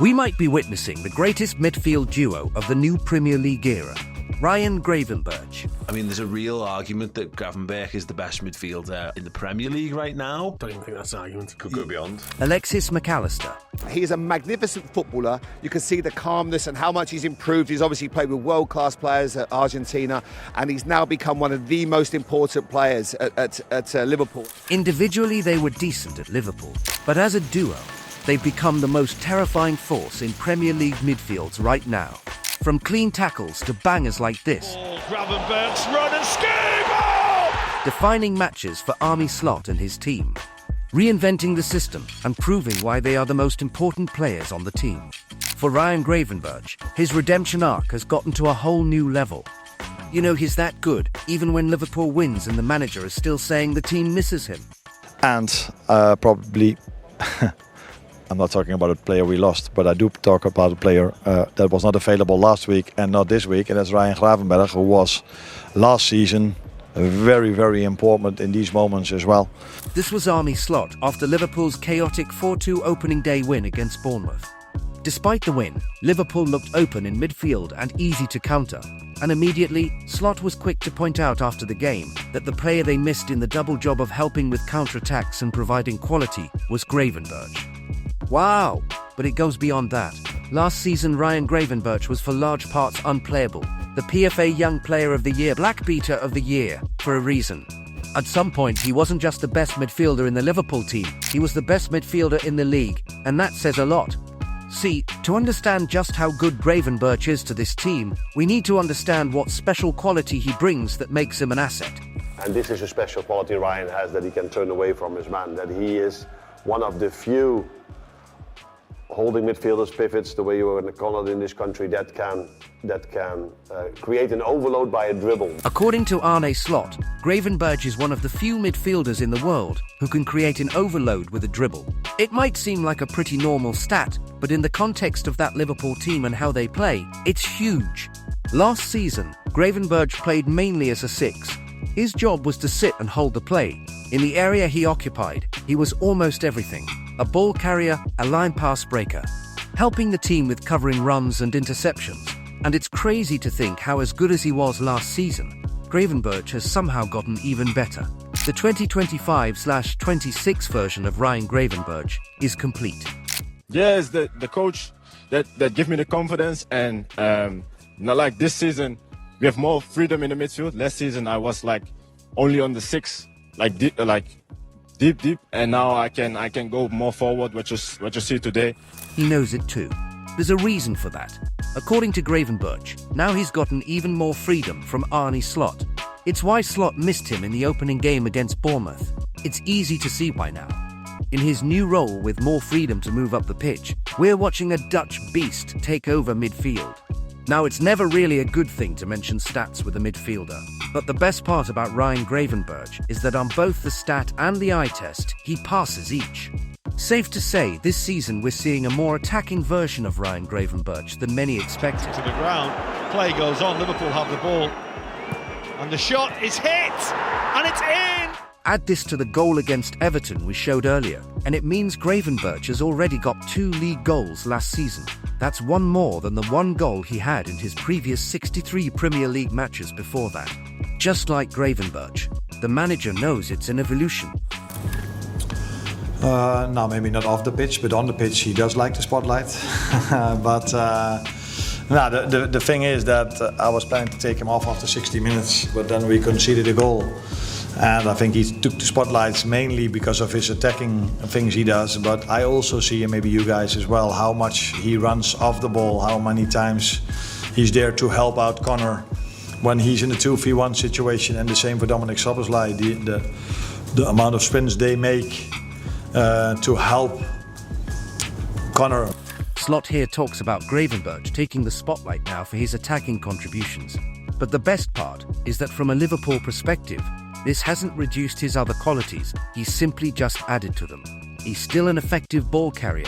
We might be witnessing the greatest midfield duo of the new Premier League era, Ryan Gravenberch. I mean, there's a real argument that Gravenberch is the best midfielder in the Premier League right now. Don't even think that's an argument. Could go beyond. Alexis McAllister. He's a magnificent footballer. You can see the calmness and how much he's improved. He's obviously played with world-class players at Argentina, and he's now become one of the most important players at Liverpool. Individually, they were decent at Liverpool, but as a duo, they've become the most terrifying force in Premier League midfields right now. From clean tackles to bangers like this. Gravenberch's run and skip! Defining matches for Arne Slot and his team. Reinventing the system and proving why they are the most important players on the team. For Ryan Gravenberch, his redemption arc has gotten to a whole new level. You know, he's that good, even when Liverpool wins and the manager is still saying the team misses him. And probably... I'm not talking about a player we lost, but I do talk about a player that was not available last week and not this week, and that's Ryan Gravenberch, who was last season very, very important in these moments as well. This was Arne Slot after Liverpool's chaotic 4-2 opening day win against Bournemouth. Despite the win, Liverpool looked open in midfield and easy to counter, and immediately, Slot was quick to point out after the game that the player they missed in the double job of helping with counter-attacks and providing quality was Gravenberch. Wow, but it goes beyond that. Last season, Ryan Gravenberch was for large parts unplayable, the PFA Young Player of the Year, Black Beater of the Year, for a reason. At some point, he wasn't just the best midfielder in the Liverpool team, he was the best midfielder in the league, and that says a lot. See, to understand just how good Gravenberch is to this team, we need to understand what special quality he brings that makes him an asset. And this is a special quality Ryan has, that he can turn away from his man, that he is one of the few holding midfielders, pivots, the way you are call it in this country, that can create an overload by a dribble. According to Arne Slot, Gravenberch is one of the few midfielders in the world who can create an overload with a dribble. It might seem like a pretty normal stat, but in the context of that Liverpool team and how they play, it's huge. Last season, Gravenberch played mainly as a 6. His job was to sit and hold the play. In the area he occupied, he was almost everything. A ball carrier, a line pass breaker, helping the team with covering runs and interceptions. And it's crazy to think how, as good as he was last season, Gravenberch has somehow gotten even better. The 2025/26 version of Ryan Gravenberch is complete. Yes, the coach that give me the confidence, and not like this season, we have more freedom in the midfield. Last season I was like only on the 6, deep, and now I can go more forward, what you see today. He knows it too. There's a reason for that. According to Gravenberch, now he's gotten even more freedom from Arne Slot. It's why Slot missed him in the opening game against Bournemouth. It's easy to see why now. In his new role with more freedom to move up the pitch, we're watching a Dutch beast take over midfield. Now, it's never really a good thing to mention stats with a midfielder, but the best part about Ryan Gravenberch is that on both the stat and the eye test, he passes each. Safe to say, this season we're seeing a more attacking version of Ryan Gravenberch than many expected. To the ground, play goes on, Liverpool have the ball, and the shot is hit, and it's in! Add this to the goal against Everton we showed earlier, and it means Gravenberch has already got 2 league goals last season. That's one more than the 1 goal he had in his previous 63 Premier League matches before that. Just like Gravenberch, the manager knows it's an evolution. No, maybe not off the pitch, but on the pitch he does like the spotlight. The thing is that I was planning to take him off after 60 minutes, but then we conceded a goal. And I think he took the spotlights mainly because of his attacking things he does. But I also see, and maybe you guys as well, how much he runs off the ball, how many times he's there to help out Connor when he's in a 2v1 situation, and the same for Dominic Szoboszlai. The amount of sprints they make to help Connor. Slot here talks about Gravenberch taking the spotlight now for his attacking contributions. But the best part is that from a Liverpool perspective, this hasn't reduced his other qualities, he's simply just added to them. He's still an effective ball carrier.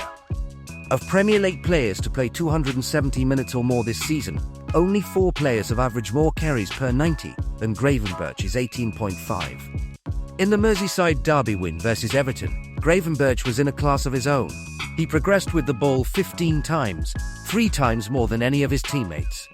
Of Premier League players to play 270 minutes or more this season, only 4 players have averaged more carries per 90 than Gravenberch's 18.5. In the Merseyside derby win versus Everton, Gravenberch was in a class of his own. He progressed with the ball 15 times, 3 times more than any of his teammates.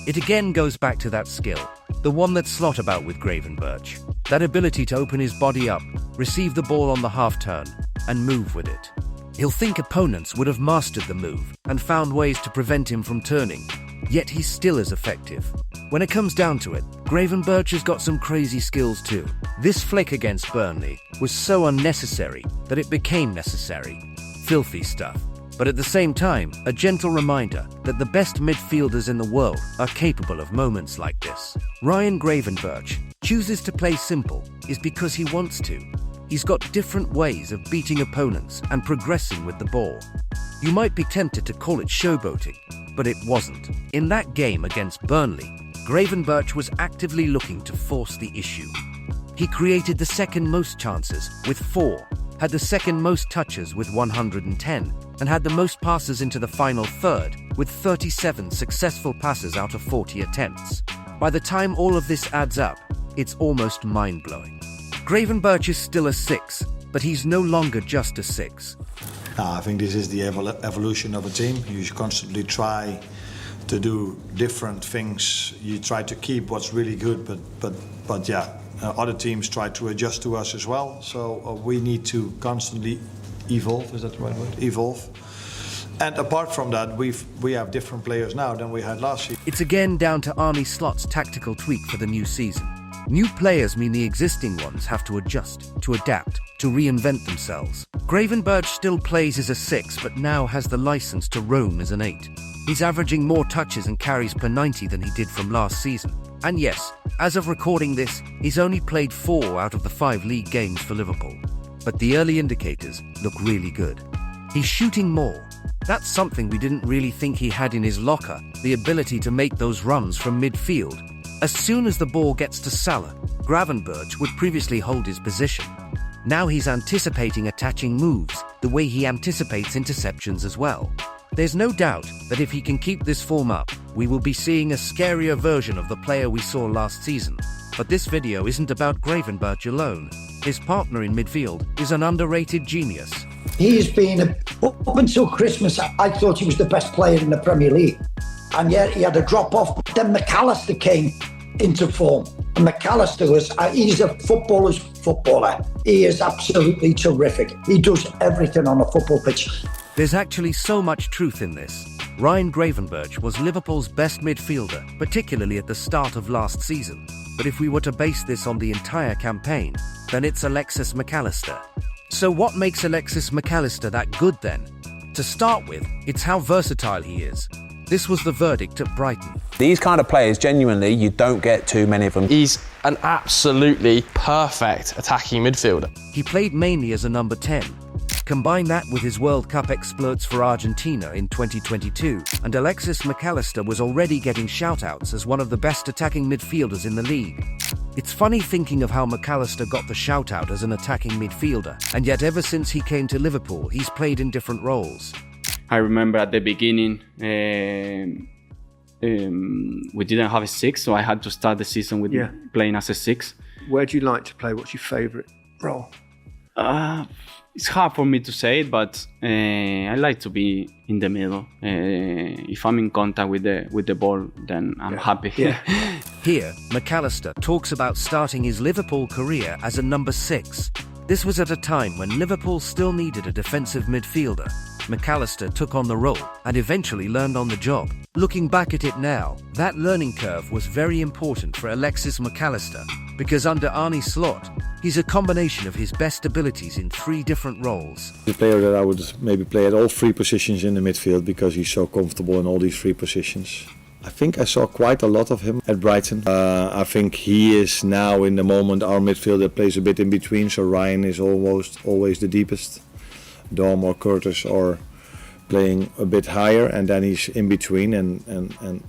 It again goes back to that skill, the one that Slot about with Gravenberch. That ability to open his body up, receive the ball on the half-turn, and move with it. He'll think opponents would have mastered the move and found ways to prevent him from turning, yet he's still as effective. When it comes down to it, Gravenberch has got some crazy skills too. This flick against Burnley was so unnecessary that it became necessary. Filthy stuff. But at the same time, a gentle reminder that the best midfielders in the world are capable of moments like this. Ryan Gravenberch chooses to play simple is because he wants to. He's got different ways of beating opponents and progressing with the ball. You might be tempted to call it showboating, but it wasn't. In that game against Burnley, Gravenberch was actively looking to force the issue. He created the second most chances with 4, had the second most touches with 110, and had the most passes into the final third with 37 successful passes out of 40 attempts. By the time all of this adds up, it's almost mind-blowing. Gravenberch is still a 6, but he's no longer just a 6. I think this is the evolution of a team. You constantly try to do different things. You try to keep what's really good, but yeah, other teams try to adjust to us as well. So we need to constantly evolve. Is that the right word? Evolve. And apart from that, we have different players now than we had last year. It's again down to Arne Slot's tactical tweak for the new season. New players mean the existing ones have to adjust, to adapt, to reinvent themselves. Gravenberch still plays as a 6, but now has the license to roam as an 8. He's averaging more touches and carries per 90 than he did from last season. And yes, as of recording this, he's only played 4 out of the 5 league games for Liverpool. But the early indicators look really good. He's shooting more. That's something we didn't really think he had in his locker, the ability to make those runs from midfield. As soon as the ball gets to Salah, Gravenberch would previously hold his position. Now he's anticipating attaching moves, the way he anticipates interceptions as well. There's no doubt that if he can keep this form up, we will be seeing a scarier version of the player we saw last season. But this video isn't about Gravenberch alone. His partner in midfield is an underrated genius. He's been, up until Christmas, I thought he was the best player in the Premier League. And yet he had a drop-off. Then McAllister came into form. And McAllister he's a footballer's footballer. He is absolutely terrific. He does everything on a football pitch. There's actually so much truth in this. Ryan Gravenberch was Liverpool's best midfielder, particularly at the start of last season. But if we were to base this on the entire campaign, then it's Alexis McAllister. So what makes Alexis McAllister that good then? To start with, it's how versatile he is. This was the verdict at Brighton. These kind of players, genuinely, you don't get too many of them. He's an absolutely perfect attacking midfielder. He played mainly as a number 10. Combine that with his World Cup exploits for Argentina in 2022, and Alexis McAllister was already getting shout-outs as one of the best attacking midfielders in the league. It's funny thinking of how McAllister got the shout-out as an attacking midfielder, and yet ever since he came to Liverpool, he's played in different roles. I remember at the beginning, we didn't have a 6, so I had to start the season with playing as a 6. Where do you like to play? What's your favourite role? It's hard for me to say it, but I like to be in the middle. If I'm in contact with the ball, then I'm happy. Yeah. Here, McAllister talks about starting his Liverpool career as a number 6. This was at a time when Liverpool still needed a defensive midfielder. McAllister took on the role and eventually learned on the job. Looking back at it now, that learning curve was very important for Alexis McAllister, because under Arne Slot, he's a combination of his best abilities in 3 different roles. The player that I would maybe play at all 3 positions in the midfield because he's so comfortable in all these 3 positions. I think I saw quite a lot of him at Brighton. I think he is now in the moment our midfielder plays a bit in between, so Ryan is almost always the deepest. Dom or Curtis are playing a bit higher, and then he's in between, and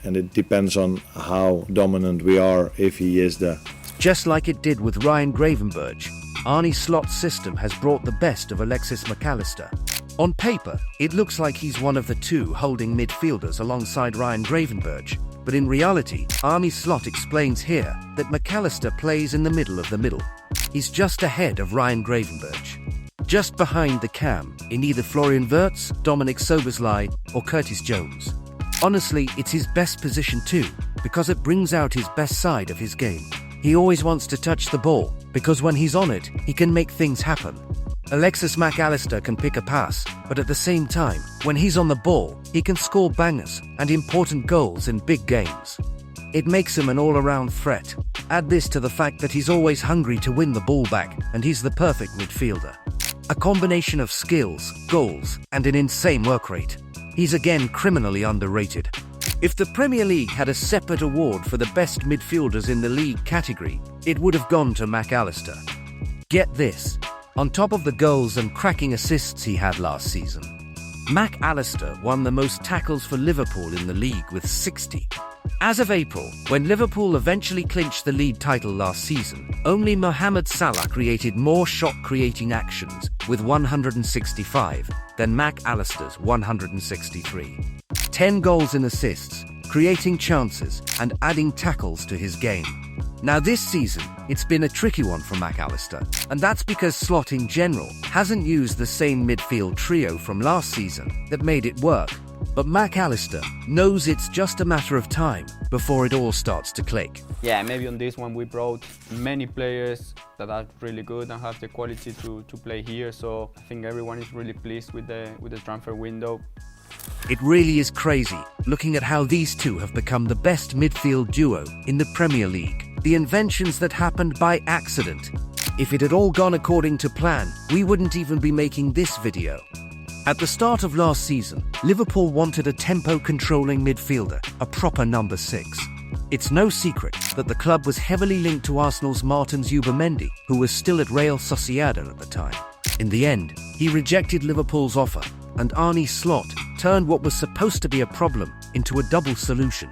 it depends on how dominant we are if he is there. Just like it did with Ryan Gravenberch, Arne Slot's system has brought the best of Alexis McAllister. On paper, it looks like he's one of the 2 holding midfielders alongside Ryan Gravenberch, but in reality, Arne Slot explains here that McAllister plays in the middle of the middle. He's just ahead of Ryan Gravenberch. just behind the cam in either Florian Wirtz, Dominic Szoboszlai, or Curtis Jones. Honestly, it's his best position too, because it brings out his best side of his game. He always wants to touch the ball, because when he's on it, he can make things happen. Alexis Mac Allister can pick a pass, but at the same time, when he's on the ball, he can score bangers and important goals in big games. It makes him an all-around threat. Add this to the fact that he's always hungry to win the ball back, and he's the perfect midfielder. A combination of skills, goals, and an insane work rate. He's again criminally underrated. If the Premier League had a separate award for the best midfielders in the league category, it would have gone to Mac Allister. Get this. On top of the goals and cracking assists he had last season, Mac Allister won the most tackles for Liverpool in the league with 60. As of April, when Liverpool eventually clinched the league title last season, only Mohamed Salah created more shot-creating actions with 165 than Mac Allister's 163. 10 goals and assists, creating chances and adding tackles to his game. Now this season, it's been a tricky one for Mac Allister, and that's because Slot in general hasn't used the same midfield trio from last season that made it work. But Mac Allister knows it's just a matter of time before it all starts to click. Yeah, maybe on this one we brought many players that are really good and have the quality to play here, so I think everyone is really pleased with the transfer window. It really is crazy, looking at how these two have become the best midfield duo in the Premier League. The inventions that happened by accident. If it had all gone according to plan, we wouldn't even be making this video. At the start of last season, Liverpool wanted a tempo-controlling midfielder, a proper number 6. It's no secret that the club was heavily linked to Arsenal's Martin Zubimendi, who was still at Real Sociedad at the time. In the end, he rejected Liverpool's offer, and Arne Slot turned what was supposed to be a problem into a double solution.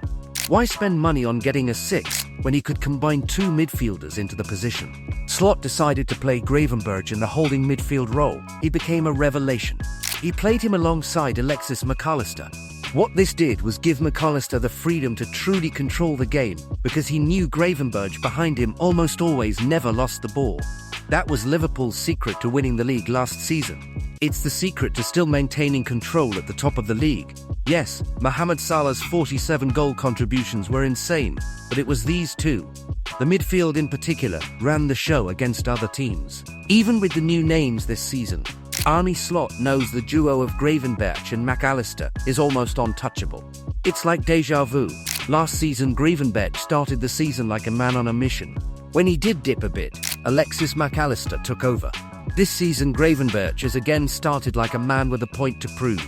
Why spend money on getting a 6 when he could combine 2 midfielders into the position? Slot decided to play Gravenberch in the holding midfield role. He became a revelation. He played him alongside Alexis McAllister. What this did was give McAllister the freedom to truly control the game, because he knew Gravenberch behind him almost always never lost the ball. That was Liverpool's secret to winning the league last season. It's the secret to still maintaining control at the top of the league. Yes, Mohamed Salah's 47 goal contributions were insane, but it was these two. The midfield in particular ran the show against other teams. Even with the new names this season, Arne Slot knows the duo of Gravenberch and Mac Allister is almost untouchable. It's like deja vu. Last season, Gravenberch started the season like a man on a mission. When he did dip a bit, Alexis Mac Allister took over. This season, Gravenberch has again started like a man with a point to prove.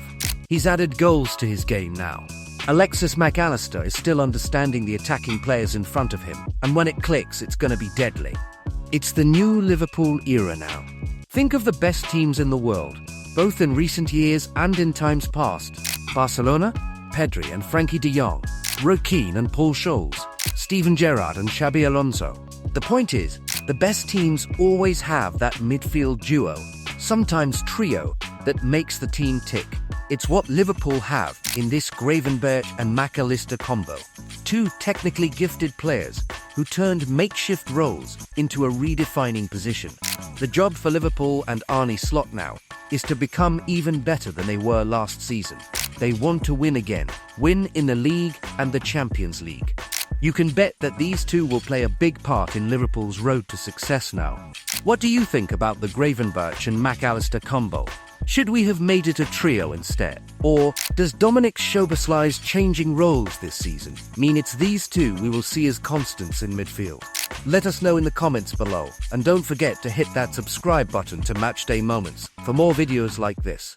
He's added goals to his game now. Alexis Mac Allister is still understanding the attacking players in front of him, and when it clicks, it's going to be deadly. It's the new Liverpool era now. Think of the best teams in the world, both in recent years and in times past. Barcelona, Pedri and Frankie de Jong, Roy Keane and Paul Scholes, Steven Gerrard and Xabi Alonso. The point is, the best teams always have that midfield duo, sometimes trio, that makes the team tick. It's what Liverpool have in this Gravenberch and Mac Allister combo. Two technically gifted players who turned makeshift roles into a redefining position. The job for Liverpool and Arne Slot now is to become even better than they were last season. They want to win again, win in the league and the Champions League. You can bet that these two will play a big part in Liverpool's road to success now. What do you think about the Gravenberch and Mac Allister combo? Should we have made it a trio instead? Or does Dominic Szoboszlai's changing roles this season mean it's these two we will see as constants in midfield? Let us know in the comments below, and don't forget to hit that subscribe button to Matchday Moments for more videos like this.